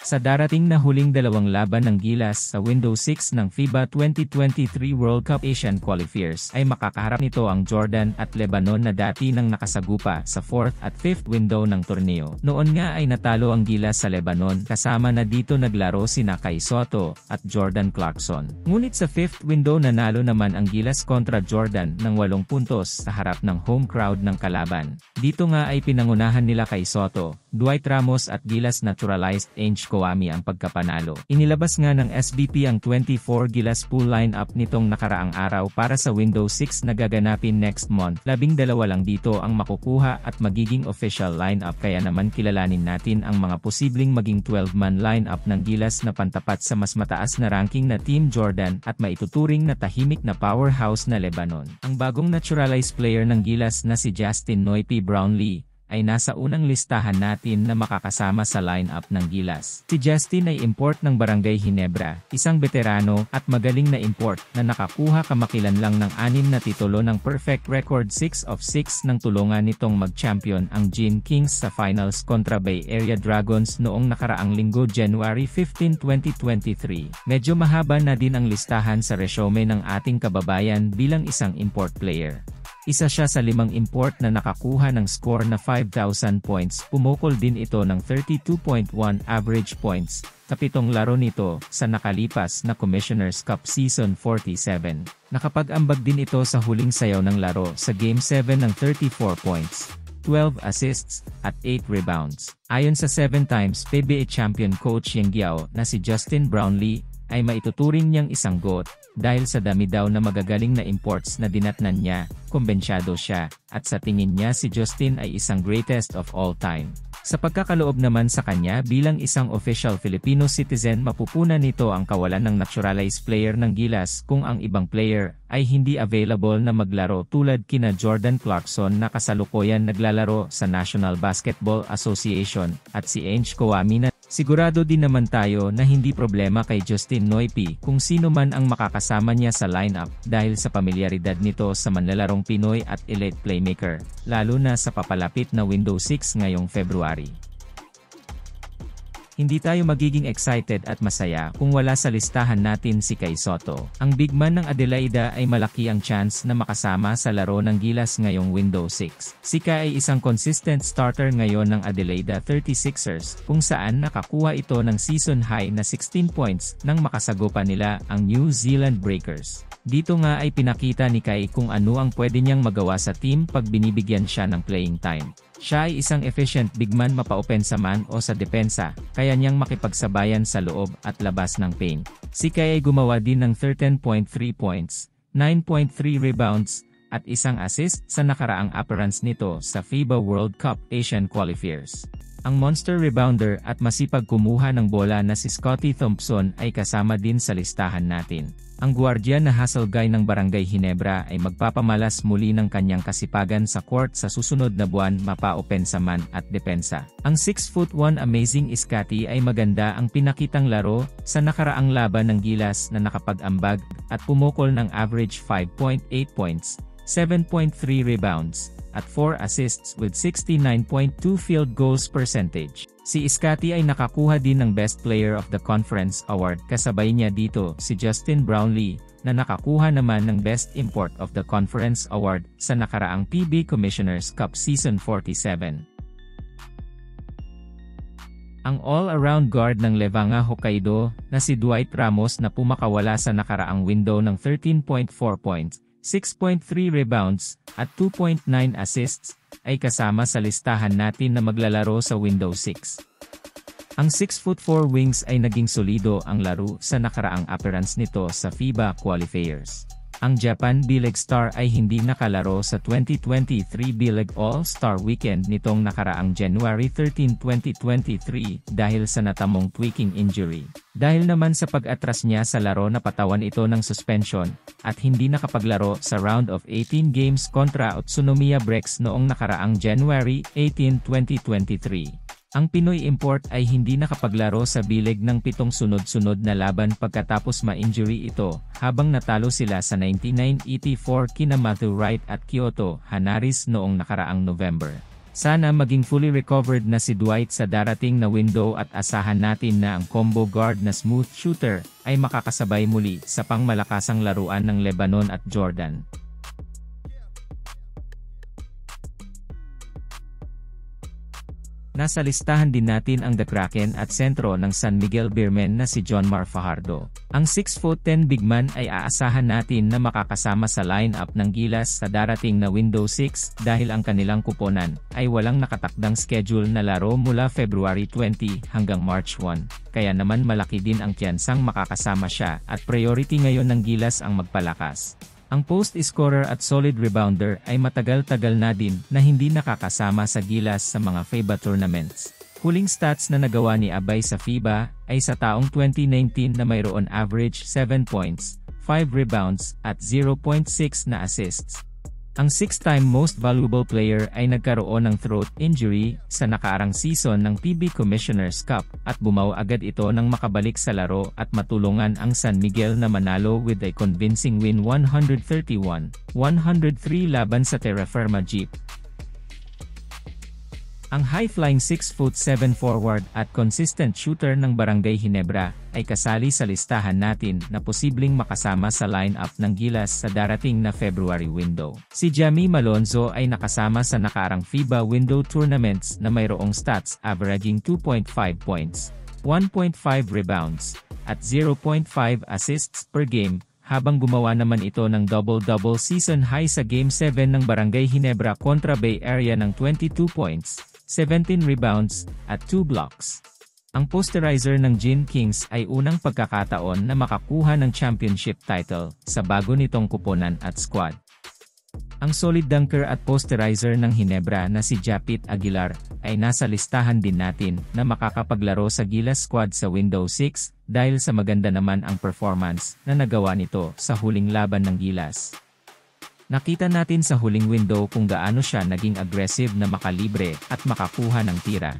Sa darating na huling dalawang laban ng Gilas sa Window 6 ng FIBA 2023 World Cup Asian Qualifiers ay makakaharap nito ang Jordan at Lebanon na dati nang nakasagupa sa 4th at 5th window ng torneo. Noon nga ay natalo ang Gilas sa Lebanon kasama na dito naglaro sina Kai Sotto at Jordan Clarkson. Ngunit sa 5th window nanalo naman ang Gilas kontra Jordan ng 8 puntos sa harap ng home crowd ng kalaban. Dito nga ay pinangunahan nila Kai Sotto, Dwight Ramos at Gilas naturalized Ange Kouame ang pagkapanalo. Inilabas nga ng SBP ang 24 Gilas pool lineup nitong nakaraang araw para sa Window 6 na gaganapin next month. 12 lang dito ang makukuha at magiging official lineup kaya naman kilalanin natin ang mga posibleng maging 12-man lineup ng Gilas na pantapat sa mas mataas na ranking na Team Jordan at maituturing na tahimik na powerhouse na Lebanon. Ang bagong naturalized player ng Gilas na si Justin Noipy Brownlee ay nasa unang listahan natin na makakasama sa lineup ng Gilas. Si Justin ay import ng Barangay Ginebra, isang veterano at magaling na import na nakakuha kamakilan lang ng 6 na titulo ng perfect record 6 of 6 nang tulungan nitong mag-champion ang Gin Kings sa finals kontra Bay Area Dragons noong nakaraang linggo January 15, 2023. Medyo mahaba na din ang listahan sa resume ng ating kababayan bilang isang import player. Isa siya sa 5 import na nakakuha ng score na 5,000 points. Pumukol din ito ng 32.1 average points, sa 7 laro nito sa nakalipas na Commissioner's Cup Season 47. Nakapag-ambag din ito sa huling sayaw ng laro sa Game 7 ng 34 points, 12 assists, at 8 rebounds. Ayon sa 7 times PBA champion coach Yeng Guiao na si Justin Brownlee, ay maituturing niyang isang GOAT, dahil sa dami daw na magagaling na imports na dinatnan niya, kumbensyado siya, at sa tingin niya si Justin ay isang greatest of all time. Sa pagkakaloob naman sa kanya bilang isang official Filipino citizen mapupunan nito ang kawalan ng naturalized player ng Gilas kung ang ibang player ay hindi available na maglaro tulad kina Jordan Clarkson na kasalukuyan naglalaro sa National Basketball Association at si Ange Kouame na sigurado din naman tayo na hindi problema kay Justin Noipy kung sino man ang makakasama niya sa lineup dahil sa pamilyaridad nito sa manlalarong Pinoy at elite playmaker, lalo na sa papalapit na Window 6 ngayong February. Hindi tayo magiging excited at masaya kung wala sa listahan natin si Kai Sotto. Ang big man ng Adelaida ay malaki ang chance na makasama sa laro ng Gilas ngayong Window 6. Si Kai ay isang consistent starter ngayon ng Adelaida 36ers, kung saan nakakuha ito ng season high na 16 points nang makasagupa nila ang New Zealand Breakers. Dito nga ay pinakita ni Kai kung ano ang pwede niyang magawa sa team pag binibigyan siya ng playing time. Siya ay isang efficient big man mapa-opensa man o sa depensa, kaya niyang makipagsabayan sa loob at labas ng paint. Si Kai ay gumawa din ng 13.3 points, 9.3 rebounds, at isang assist sa nakaraang appearance nito sa FIBA World Cup Asian Qualifiers. Ang monster rebounder at masipag kumuha ng bola na si Scottie Thompson ay kasama din sa listahan natin. Ang gwardiya na hustle guy ng Barangay Ginebra ay magpapamalas muli ng kanyang kasipagan sa court sa susunod na buwan mapa-opensa man at depensa. Ang 6'1" amazing Scottie ay maganda ang pinakitang laro sa nakaraang laban ng Gilas na nakapag-ambag at pumukol ng average 5.8 points, 7.3 rebounds, at 4 assists with 69.2 field goals percentage. Si Scottie ay nakakuha din ng Best Player of the Conference Award kasabay niya dito si Justin Brownlee na nakakuha naman ng Best Import of the Conference Award sa nakaraang PB Commissioner's Cup Season 47. Ang all-around guard ng Levanga Hokkaido na si Dwight Ramos na pumakawala sa nakaraang window ng 13.4 points, 6.3 rebounds, at 2.9 assists, ay kasama sa listahan natin na maglalaro sa Window 6. Ang 6'4" wings ay naging solido ang laro sa nakaraang appearance nito sa FIBA Qualifiers. Ang Japan B-League star ay hindi nakalaro sa 2023 B-League All-Star Weekend nitong nakaraang January 13, 2023 dahil sa natamong tweaking injury. Dahil naman sa pag-atras niya sa laro napatawan ito ng suspension at hindi nakapaglaro sa round of 18 games kontra Utsunomiya Breaks noong nakaraang January 18, 2023. Ang Pinoy import ay hindi nakapaglaro sa B-League ng 7 sunod-sunod na laban pagkatapos ma-injury ito, habang natalo sila sa 99-84 kina Matthew Wright at Kyoto Hanaris noong nakaraang November. Sana maging fully recovered na si Dwight sa darating na window at asahan natin na ang combo guard na smooth shooter ay makakasabay muli sa pangmalakasang laruan ng Lebanon at Jordan. Nasa listahan din natin ang The Kraken at sentro ng San Miguel Beermen na si Jonmar Fajardo. Ang 6'10" big man ay aasahan natin na makakasama sa lineup ng Gilas sa darating na Window 6 dahil ang kanilang kuponan ay walang nakatakdang schedule na laro mula February 20 hanggang March 1. Kaya naman malaki din ang tiyansang makakasama siya at priority ngayon ng Gilas ang magpalakas. Ang post-scorer at solid rebounder ay matagal-tagal na din na hindi nakakasama sa Gilas sa mga FIBA tournaments. Huling stats na nagawa ni Abay sa FIBA ay sa taong 2019 na mayroon average 7 points, 5 rebounds, at 0.6 na assists. Ang 6-time most valuable player ay nagkaroon ng throat injury sa nakaarang season ng PB Commissioner's Cup at bumaw agad ito nang makabalik sa laro at matulungan ang San Miguel na manalo with a convincing win 131-103 laban sa Terra Firma Jeep. Ang high-flying 6'7" forward at consistent shooter ng Barangay Ginebra ay kasali sa listahan natin na posibleng makasama sa lineup ng Gilas sa darating na February window. Si Jamie Malonzo ay nakasama sa nakaarang FIBA window tournaments na mayroong stats averaging 2.5 points, 1.5 rebounds, at 0.5 assists per game, habang gumawa naman ito ng double-double season high sa Game 7 ng Barangay Ginebra kontra Bay Area ng 22 points, 17 rebounds, at 2 blocks. Ang posterizer ng Gin Kings ay unang pagkakataon na makakuha ng championship title sa bago nitong kuponan at squad. Ang solid dunker at posterizer ng Ginebra na si Japit Aguilar ay nasa listahan din natin na makakapaglaro sa Gilas squad sa Window 6 dahil sa maganda naman ang performance na nagawa nito sa huling laban ng Gilas. Nakita natin sa huling window kung gaano siya naging aggressive na makalibre at makakuha ng tira.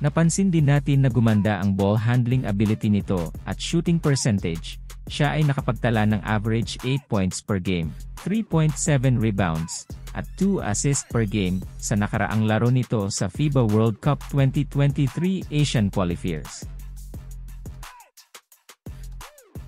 Napansin din natin na gumanda ang ball handling ability nito at shooting percentage. Siya ay nakapagtala ng average 8 points per game, 3.7 rebounds, at 2 assists per game sa nakaraang laro nito sa FIBA World Cup 2023 Asian Qualifiers.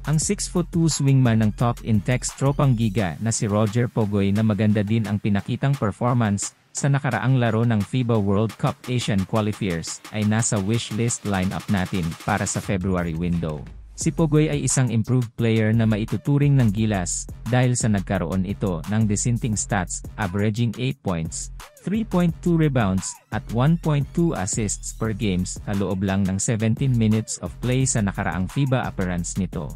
Ang 6'2" swingman ng Talk in Text tropang giga na si Roger Pogoy na maganda din ang pinakitang performance sa nakaraang laro ng FIBA World Cup Asian Qualifiers ay nasa wishlist lineup natin para sa February window. Si Pogoy ay isang improved player na maituturing ng Gilas dahil sa nagkaroon ito ng dissenting stats averaging 8 points, 3.2 rebounds, at 1.2 assists per games sa loob lang ng 17 minutes of play sa nakaraang FIBA appearance nito.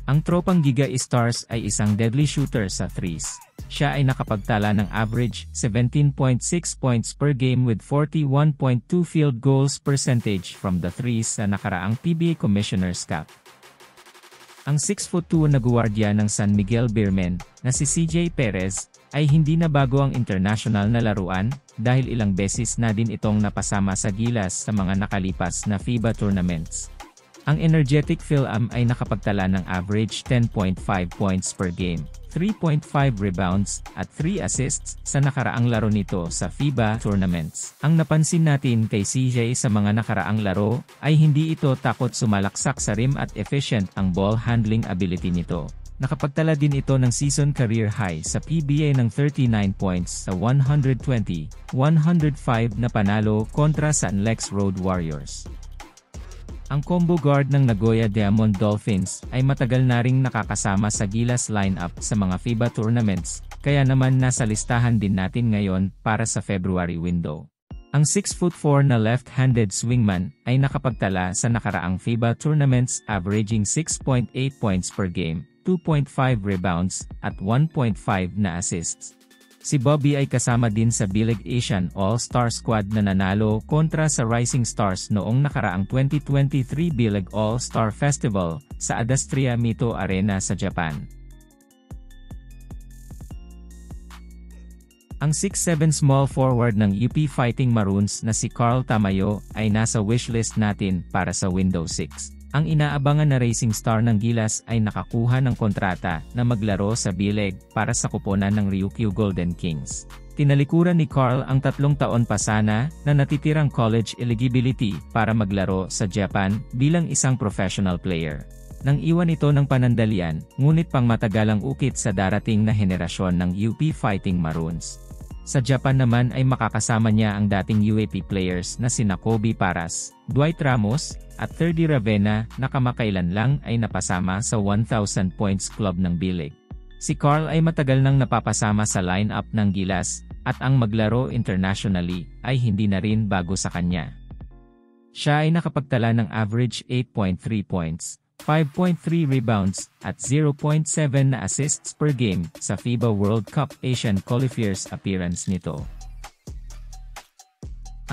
Ang tropang Giga Stars ay isang deadly shooter sa threes. Siya ay nakapagtala ng average 17.6 points per game with 41.2 field goals percentage from the threes sa nakaraang PBA Commissioner's Cup. Ang 6'2" na guwardiya ng San Miguel Beermen na si CJ Perez ay hindi na bago ang international na laruan dahil ilang beses na din itong napasama sa Gilas sa mga nakalipas na FIBA tournaments. Ang energetic Phil-Am ay nakapagtala ng average 10.5 points per game, 3.5 rebounds, at 3 assists sa nakaraang laro nito sa FIBA tournaments. Ang napansin natin kay CJ sa mga nakaraang laro ay hindi ito takot sumalaksak sa rim at efficient ang ball handling ability nito. Nakapagtala din ito ng season career high sa PBA ng 39 points sa 120-105 na panalo kontra sa NLEX Road Warriors. Ang combo guard ng Nagoya Diamond Dolphins ay matagal na ring nakakasama sa Gilas lineup sa mga FIBA tournaments, kaya naman nasa listahan din natin ngayon para sa February window. Ang 6'4" na left-handed swingman ay nakapagtala sa nakaraang FIBA tournaments averaging 6.8 points per game, 2.5 rebounds, at 1.5 na assists. Si Bobby ay kasama din sa Bilig Asian All-Star Squad na nanalo kontra sa Rising Stars noong nakaraang 2023 Bilig All-Star Festival sa Adastria Mito Arena sa Japan. Ang 6'7" small forward ng UP Fighting Maroons na si Carl Tamayo ay nasa wishlist natin para sa Window 6. Ang inaabangan na racing star ng Gilas ay nakakuha ng kontrata na maglaro sa Bilig para sa kuponan ng Ryukyu Golden Kings. Tinalikuran ni Carl ang 3 taon pa sana na natitirang college eligibility para maglaro sa Japan bilang isang professional player. Nang iwan ito ng panandalian, ngunit pangmatagalang ukit sa darating na henerasyon ng UP Fighting Maroons. Sa Japan naman ay makakasama niya ang dating UAP players na sina Kobe Paras, Dwight Ramos, at Terdy Ravenna na kamakailan lang ay napasama sa 1,000 points club ng B-League. Si Carl ay matagal nang napapasama sa lineup ng Gilas, at ang maglaro internationally ay hindi na rin bago sa kanya. Siya ay nakapagtala ng average 8.3 points, 5.3 rebounds, at 0.7 na assists per game sa FIBA World Cup Asian Qualifiers appearance nito.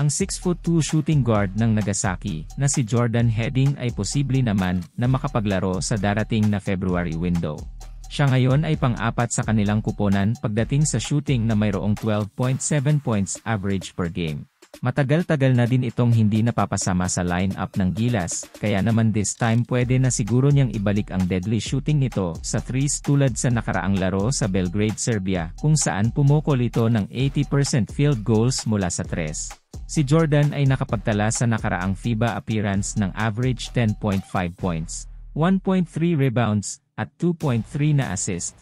Ang 6'2" shooting guard ng Nagasaki na si Jordan Heading ay posible naman na makapaglaro sa darating na February window. Siya ngayon ay pang-4 sa kanilang kuponan pagdating sa shooting na mayroong 12.7 points average per game. Matagal-tagal na din itong hindi napapasama sa lineup ng Gilas, kaya naman this time pwede na siguro niyang ibalik ang deadly shooting nito sa threes tulad sa nakaraang laro sa Belgrade, Serbia, kung saan pumukol ito ng 80% field goals mula sa 3. Si Jordan ay nakapagtala sa nakaraang FIBA appearance ng average 10.5 points, 1.3 rebounds, at 2.3 na assist.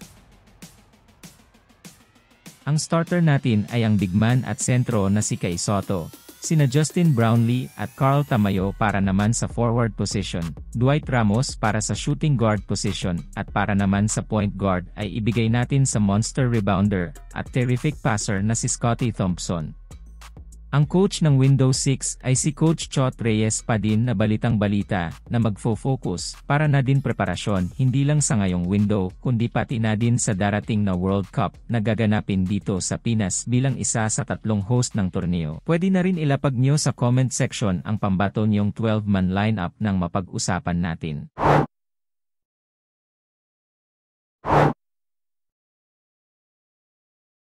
Ang starter natin ay ang big man at sentro na si Kai Sotto, sina Justin Brownlee at Carl Tamayo para naman sa forward position, Dwight Ramos para sa shooting guard position, at para naman sa point guard ay ibigay natin sa monster rebounder at terrific passer na si Scottie Thompson. Ang coach ng Windows 6 ay si Coach Chot Reyes pa din na balitang-balita na magfo-focus para na din preparasyon hindi lang sa ngayong window kundi pati na din sa darating na World Cup na gaganapin dito sa Pinas bilang isa sa 3 host ng torneo. Pwede na rin ilapag nyo sa comment section ang pambato niyong 12-man lineup ng mapag-usapan natin.